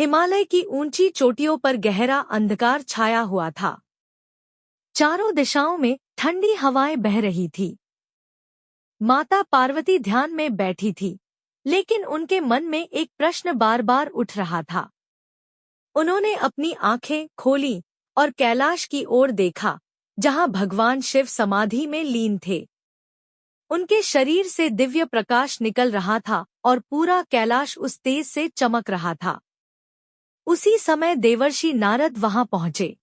हिमालय की ऊंची चोटियों पर गहरा अंधकार छाया हुआ था। चारों दिशाओं में ठंडी हवाएं बह रही थी। माता पार्वती ध्यान में बैठी थी, लेकिन उनके मन में एक प्रश्न बार बार उठ रहा था। उन्होंने अपनी आंखें खोली और कैलाश की ओर देखा, जहां भगवान शिव समाधि में लीन थे। उनके शरीर से दिव्य प्रकाश निकल रहा था और पूरा कैलाश उस तेज से चमक रहा था। उसी समय देवर्षि नारद वहां पहुंचे।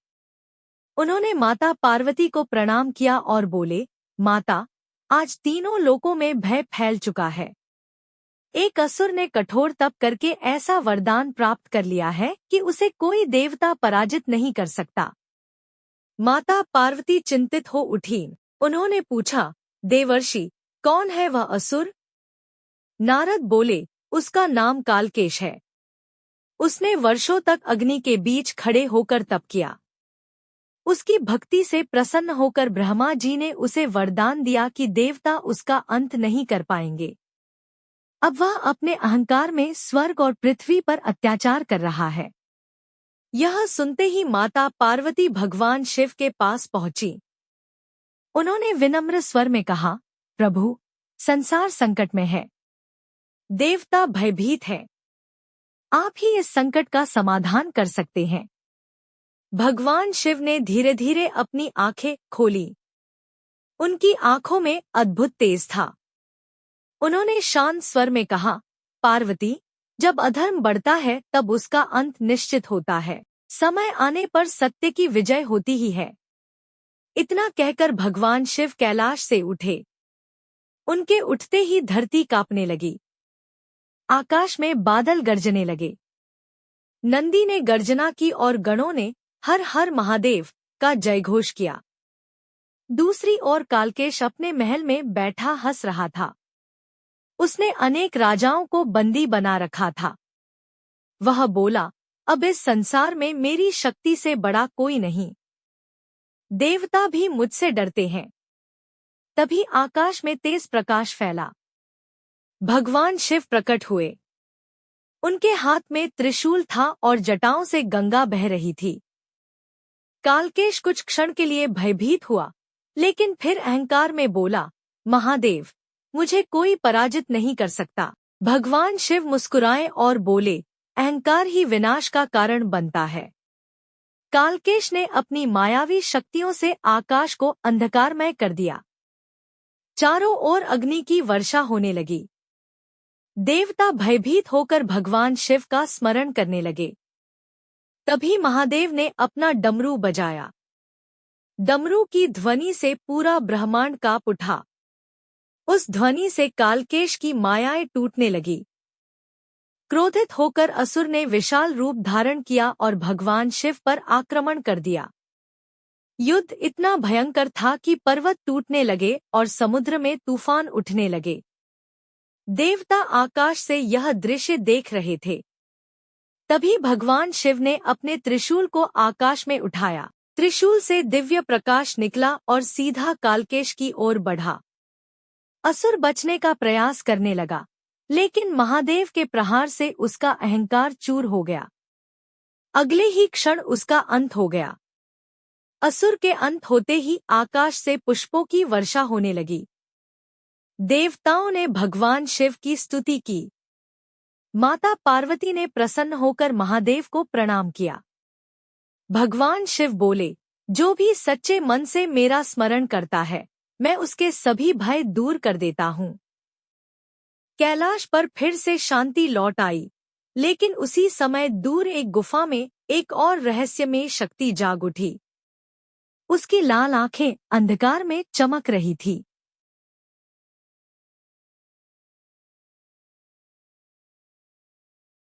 उन्होंने माता पार्वती को प्रणाम किया और बोले, माता, आज तीनों लोकों में भय फैल चुका है। एक असुर ने कठोर तप करके ऐसा वरदान प्राप्त कर लिया है कि उसे कोई देवता पराजित नहीं कर सकता। माता पार्वती चिंतित हो उठी। उन्होंने पूछा, देवर्षि, कौन है वह असुर? नारद बोले, उसका नाम कालकेश है। उसने वर्षों तक अग्नि के बीच खड़े होकर तप किया। उसकी भक्ति से प्रसन्न होकर ब्रह्मा जी ने उसे वरदान दिया कि देवता उसका अंत नहीं कर पाएंगे। अब वह अपने अहंकार में स्वर्ग और पृथ्वी पर अत्याचार कर रहा है। यह सुनते ही माता पार्वती भगवान शिव के पास पहुंची। उन्होंने विनम्र स्वर में कहा, प्रभु, संसार संकट में है। देवता भयभीत है। आप ही इस संकट का समाधान कर सकते हैं। भगवान शिव ने धीरे धीरे अपनी आंखें खोली। उनकी आंखों में अद्भुत तेज था। उन्होंने शांत स्वर में कहा, पार्वती, जब अधर्म बढ़ता है तब उसका अंत निश्चित होता है। समय आने पर सत्य की विजय होती ही है। इतना कहकर भगवान शिव कैलाश से उठे। उनके उठते ही धरती कांपने लगी। आकाश में बादल गरजने लगे। नंदी ने गर्जना की और गणों ने हर हर महादेव का जयघोष किया। दूसरी ओर कालकेश अपने महल में बैठा हंस रहा था। उसने अनेक राजाओं को बंदी बना रखा था। वह बोला, अब इस संसार में मेरी शक्ति से बड़ा कोई नहीं। देवता भी मुझसे डरते हैं। तभी आकाश में तेज प्रकाश फैला। भगवान शिव प्रकट हुए। उनके हाथ में त्रिशूल था और जटाओं से गंगा बह रही थी। कालकेश कुछ क्षण के लिए भयभीत हुआ, लेकिन फिर अहंकार में बोला, महादेव, मुझे कोई पराजित नहीं कर सकता। भगवान शिव मुस्कुराए और बोले, अहंकार ही विनाश का कारण बनता है। कालकेश ने अपनी मायावी शक्तियों से आकाश को अंधकारमय कर दिया। चारों ओर अग्नि की वर्षा होने लगी। देवता भयभीत होकर भगवान शिव का स्मरण करने लगे। तभी महादेव ने अपना डमरू बजाया। डमरू की ध्वनि से पूरा ब्रह्मांड कांप उठा। उस ध्वनि से कालकेश की मायाएं टूटने लगी। क्रोधित होकर असुर ने विशाल रूप धारण किया और भगवान शिव पर आक्रमण कर दिया। युद्ध इतना भयंकर था कि पर्वत टूटने लगे और समुद्र में तूफान उठने लगे। देवता आकाश से यह दृश्य देख रहे थे। तभी भगवान शिव ने अपने त्रिशूल को आकाश में उठाया। त्रिशूल से दिव्य प्रकाश निकला और सीधा कालकेश की ओर बढ़ा। असुर बचने का प्रयास करने लगा, लेकिन महादेव के प्रहार से उसका अहंकार चूर हो गया। अगले ही क्षण उसका अंत हो गया। असुर के अंत होते ही आकाश से पुष्पों की वर्षा होने लगी। देवताओं ने भगवान शिव की स्तुति की। माता पार्वती ने प्रसन्न होकर महादेव को प्रणाम किया। भगवान शिव बोले, जो भी सच्चे मन से मेरा स्मरण करता है, मैं उसके सभी भय दूर कर देता हूँ। कैलाश पर फिर से शांति लौट आई, लेकिन उसी समय दूर एक गुफा में एक और रहस्यमय शक्ति जाग उठी। उसकी लाल आंखें अंधकार में चमक रही थी।